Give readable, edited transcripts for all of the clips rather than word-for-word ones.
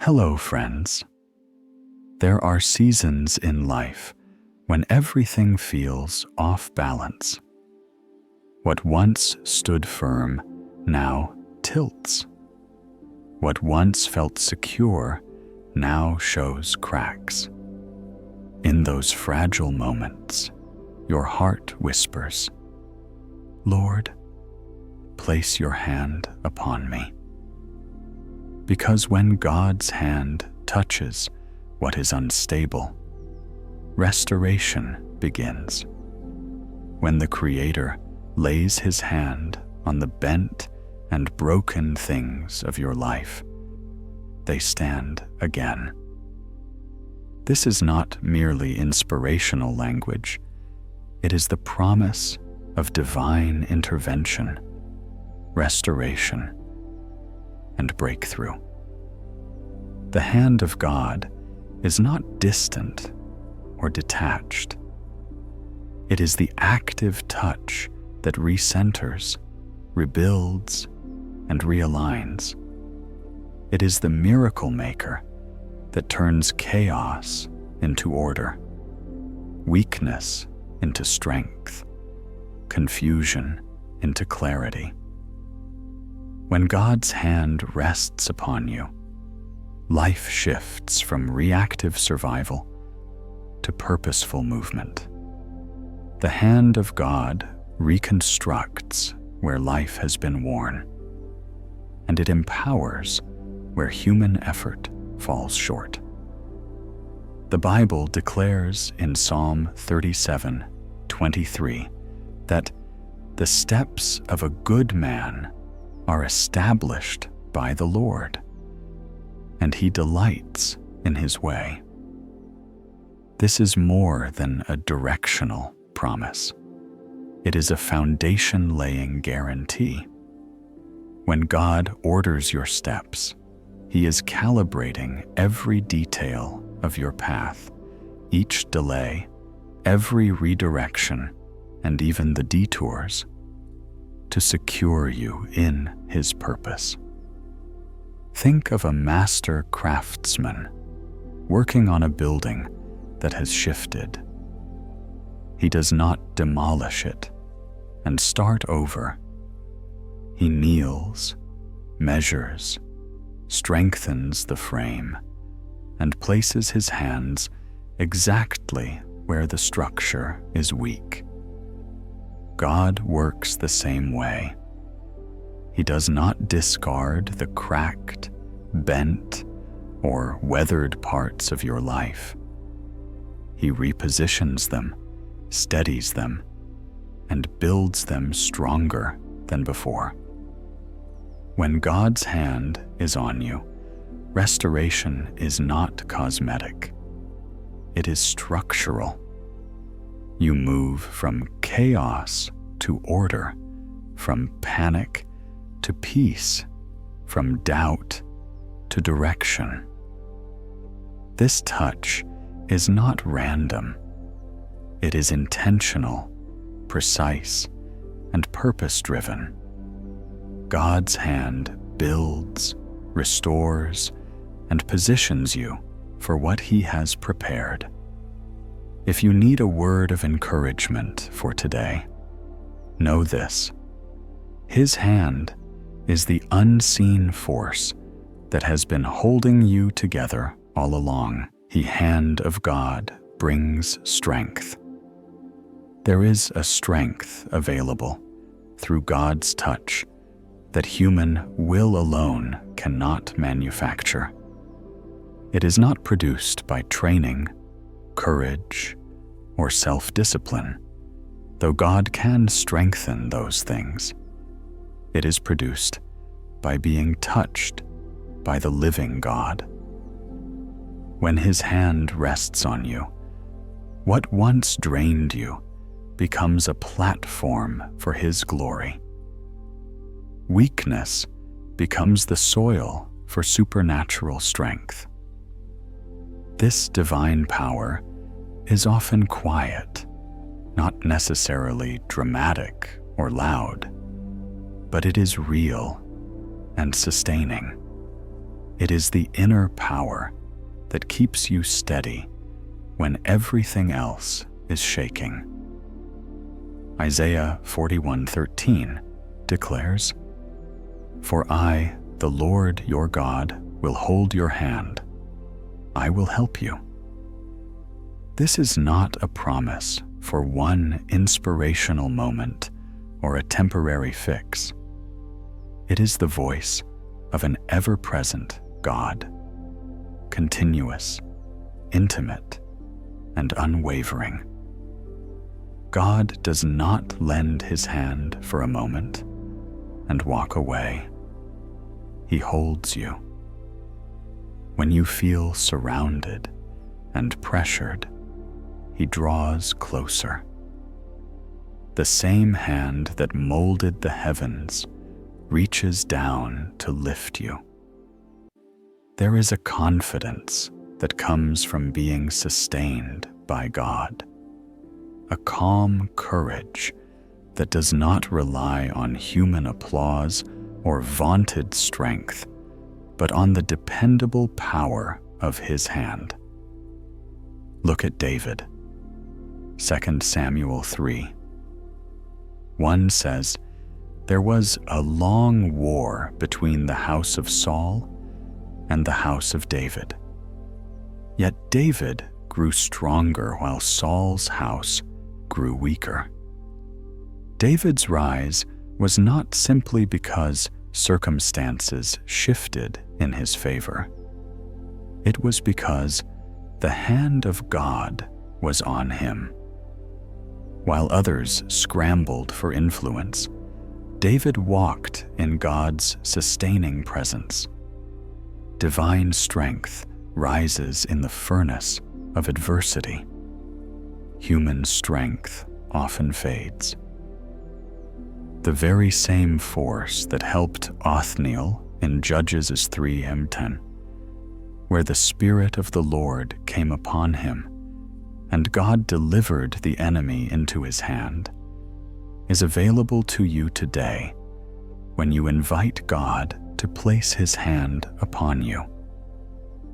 Hello, friends. There are seasons in life when everything feels off balance. What once stood firm now tilts. What once felt secure now shows cracks. In those fragile moments, your heart whispers, "Lord, place your hand upon me." Because when God's hand touches what is unstable, restoration begins. When the Creator lays His hand on the bent and broken things of your life, they stand again. This is not merely inspirational language. It is the promise of divine intervention, restoration, and breakthrough. The hand of God is not distant or detached. It is the active touch that recenters, rebuilds, and realigns. It is the miracle maker that turns chaos into order, weakness into strength, confusion into clarity. When God's hand rests upon you, life shifts from reactive survival to purposeful movement. The hand of God reconstructs where life has been worn, and it empowers where human effort falls short. The Bible declares in Psalm 37:23 that the steps of a good man are established by the Lord, and He delights in His way. This is more than a directional promise. It is a foundation-laying guarantee. When God orders your steps, He is calibrating every detail of your path, each delay, every redirection, and even the detours, to secure you in His purpose. Think of a master craftsman working on a building that has shifted. He does not demolish it and start over. He kneels, measures, strengthens the frame, and places his hands exactly where the structure is weak. God works the same way. He does not discard the cracked, bent, or weathered parts of your life. He repositions them, steadies them, and builds them stronger than before. When God's hand is on you, restoration is not cosmetic. It is structural. You move from chaos to order, from panic to peace, from doubt to direction. This touch is not random. It is intentional, precise, and purpose-driven. God's hand builds, restores, and positions you for what He has prepared. If you need a word of encouragement for today, know this: His hand is the unseen force that has been holding you together all along. The hand of God brings strength. There is a strength available through God's touch that human will alone cannot manufacture. It is not produced by training, courage, or self-discipline, though God can strengthen those things. It is produced by being touched by the living God. When His hand rests on you, what once drained you becomes a platform for His glory. Weakness becomes the soil for supernatural strength. This divine power is often quiet, not necessarily dramatic or loud, but it is real and sustaining. It is the inner power that keeps you steady when everything else is shaking. Isaiah 41:13 declares, "For I, the Lord your God, will hold your hand. I will help you." This is not a promise for one inspirational moment or a temporary fix. It is the voice of an ever-present God, continuous, intimate, and unwavering. God does not lend his hand for a moment and walk away. He holds you. When you feel surrounded and pressured, he draws closer. The same hand that molded the heavens reaches down to lift you. There is a confidence that comes from being sustained by God, a calm courage that does not rely on human applause or vaunted strength, but on the dependable power of his hand. Look at David. 2 Samuel 3. 1 says, "There was a long war between the house of Saul and the house of David. Yet David grew stronger while Saul's house grew weaker." David's rise was not simply because circumstances shifted in his favor. It was because the hand of God was on him. While others scrambled for influence, David walked in God's sustaining presence. Divine strength rises in the furnace of adversity. Human strength often fades. The very same force that helped Othniel in Judges 3:10, where the Spirit of the Lord came upon him, and God delivered the enemy into his hand, is available to you today when you invite God to place his hand upon you.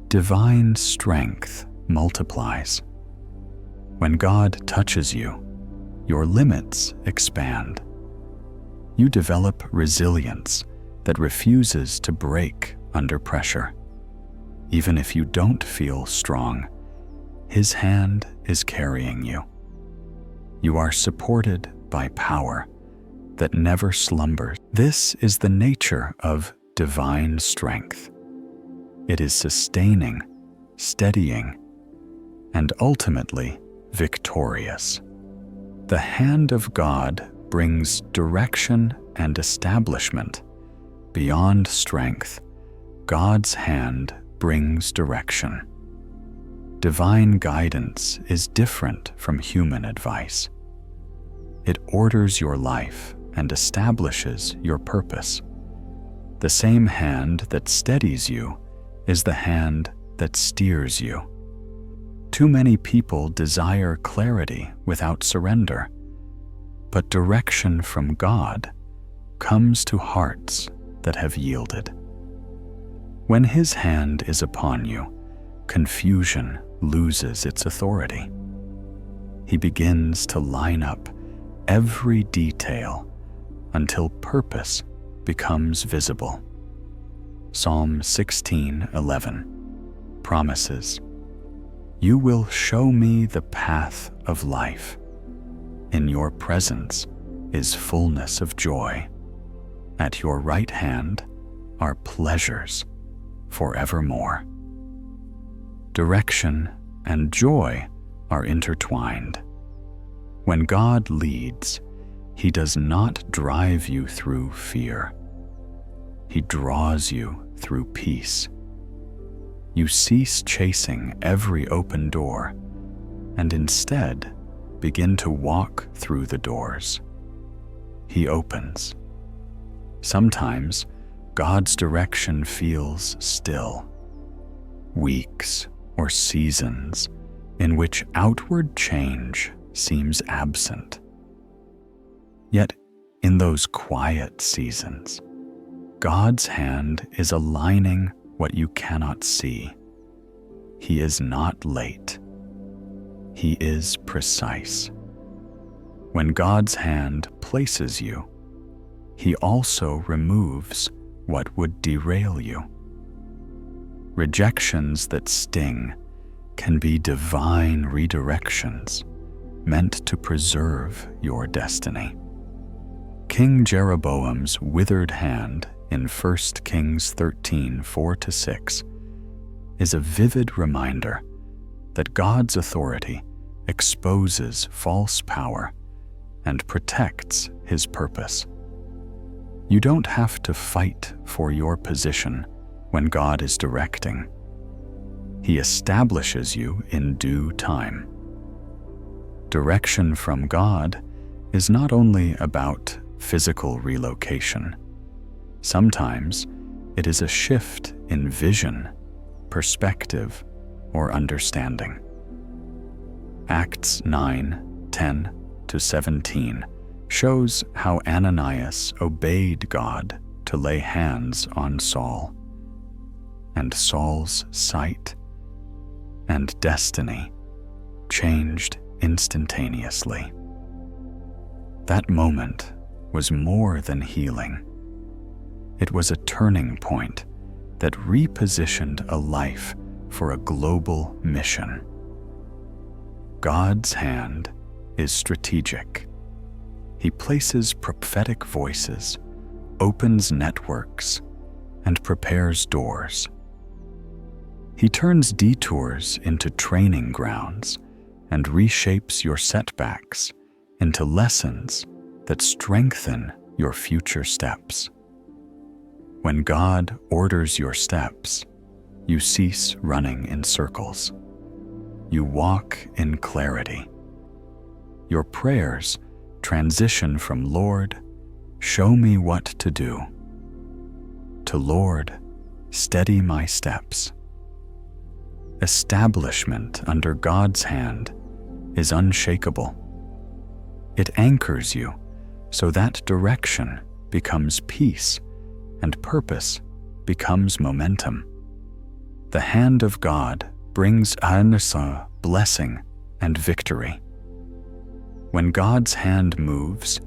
Divine strength multiplies. When God touches you, your limits expand. You develop resilience that refuses to break under pressure. Even if you don't feel strong, his hand is carrying you. You are supported by power that never slumbers. This is the nature of divine strength. It is sustaining, steadying, and ultimately victorious. The hand of God brings direction and establishment. Beyond strength, God's hand brings direction. Divine guidance is different from human advice. It orders your life and establishes your purpose. The same hand that steadies you is the hand that steers you. Too many people desire clarity without surrender, but direction from God comes to hearts that have yielded. When his hand is upon you, confusion loses its authority. He begins to line up every detail until purpose becomes visible. Psalm 16:11 promises, "You will show me the path of life. In your presence is fullness of joy. At your right hand are pleasures forevermore." Direction and joy are intertwined. When God leads, he does not drive you through fear. He draws you through peace. You cease chasing every open door and instead begin to walk through the doors he opens. Sometimes God's direction feels still. Weeks or seasons in which outward change seems absent. Yet in those quiet seasons, God's hand is aligning what you cannot see. He is not late. He is precise. When God's hand places you, He also removes what would derail you. Rejections that sting can be divine redirections meant to preserve your destiny. King Jeroboam's withered hand in 1 Kings 13:4-6 is a vivid reminder that God's authority exposes false power and protects His purpose. You don't have to fight for your position when God is directing. He establishes you in due time. Direction from God is not only about physical relocation. Sometimes it is a shift in vision, perspective, or understanding. Acts 9:10-17 shows how Ananias obeyed God to lay hands on Saul, and Saul's sight and destiny changed instantaneously. That moment was more than healing. It was a turning point that repositioned a life for a global mission. God's hand is strategic. He places prophetic voices, opens networks, and prepares doors. He turns detours into training grounds and reshapes your setbacks into lessons that strengthen your future steps. When God orders your steps, you cease running in circles. You walk in clarity. Your prayers transition from "Lord, show me what to do" to "Lord, steady my steps." Establishment under God's hand is unshakable. It anchors you so that direction becomes peace and purpose becomes momentum. The hand of God brings anasa, blessing, and victory. When God's hand moves,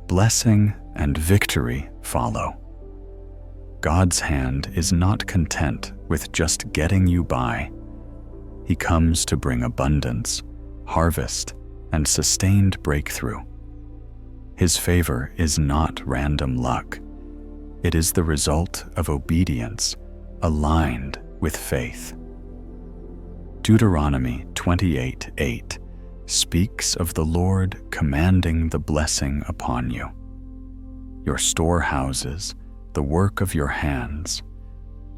blessing and victory follow. God's hand is not content with just getting you by. He comes to bring abundance, harvest, and sustained breakthrough. His favor is not random luck. It is the result of obedience aligned with faith. Deuteronomy 28:8 speaks of the Lord commanding the blessing upon you, your storehouses, the work of your hands,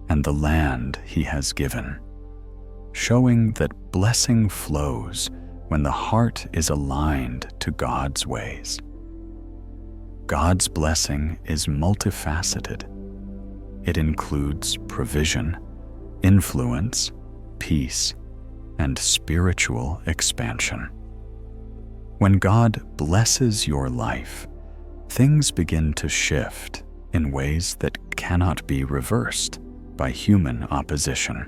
and the land He has given, showing that blessing flows when the heart is aligned to God's ways. God's blessing is multifaceted. It includes provision, influence, peace, and spiritual expansion. When God blesses your life, things begin to shift in ways that cannot be reversed by human opposition.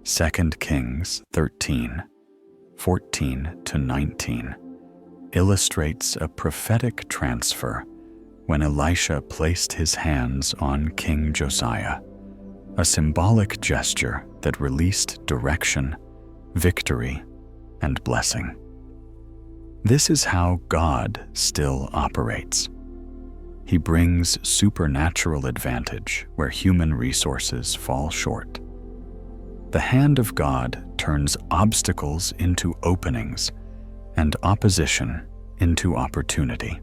2 Kings 13:14-19 illustrates a prophetic transfer when Elisha placed his hands on King Josiah, a symbolic gesture that released direction, victory, and blessing. This is how God still operates. He brings supernatural advantage where human resources fall short. The hand of God turns obstacles into openings and opposition into opportunity.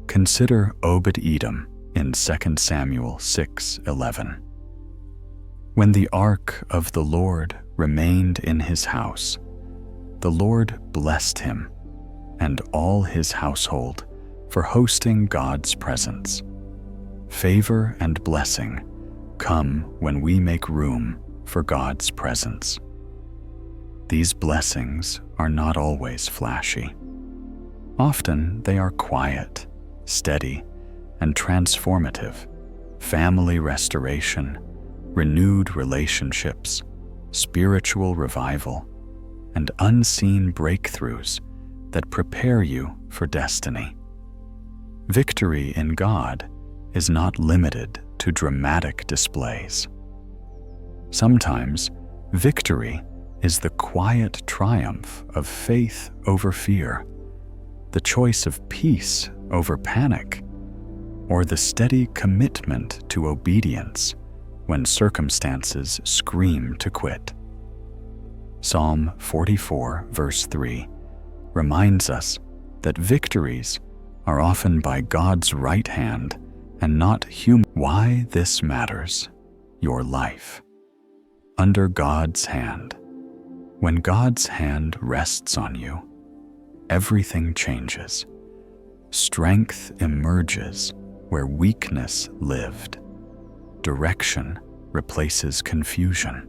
Consider Obed-Edom in 2 Samuel 6:11. When the ark of the Lord remained in his house, the Lord blessed him and all his household for hosting God's presence. Favor and blessing come when we make room for God's presence. These blessings are not always flashy. Often they are quiet, steady, and transformative. Family restoration, renewed relationships, spiritual revival, and unseen breakthroughs that prepare you for destiny. Victory in God is not limited to dramatic displays. Sometimes, victory is the quiet triumph of faith over fear, the choice of peace over panic, or the steady commitment to obedience when circumstances scream to quit. Psalm 44, verse 3, reminds us that victories are often by God's right hand and not human. Why this matters: your life. Under God's hand. When God's hand rests on you, everything changes. Strength emerges where weakness lived. Direction replaces confusion.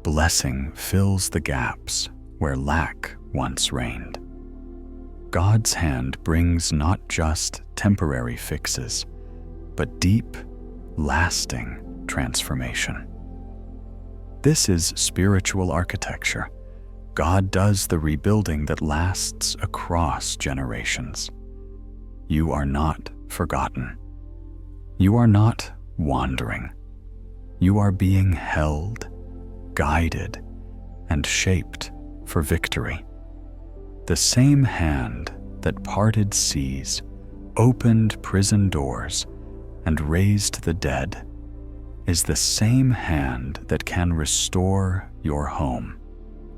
Blessing fills the gaps where lack once reigned. God's hand brings not just temporary fixes, but deep, lasting transformation. This is spiritual architecture. God does the rebuilding that lasts across generations. You are not forgotten. You are not wandering. You are being held, guided, and shaped for victory. The same hand that parted seas, opened prison doors, and raised the dead is the same hand that can restore your home,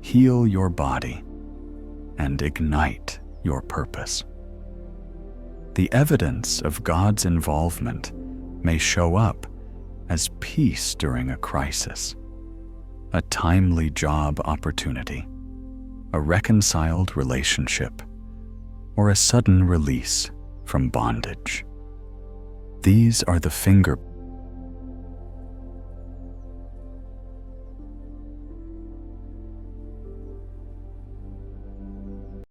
heal your body, and ignite your purpose. The evidence of God's involvement may show up as peace during a crisis, a timely job opportunity, a reconciled relationship, or a sudden release from bondage. These are the fingerprints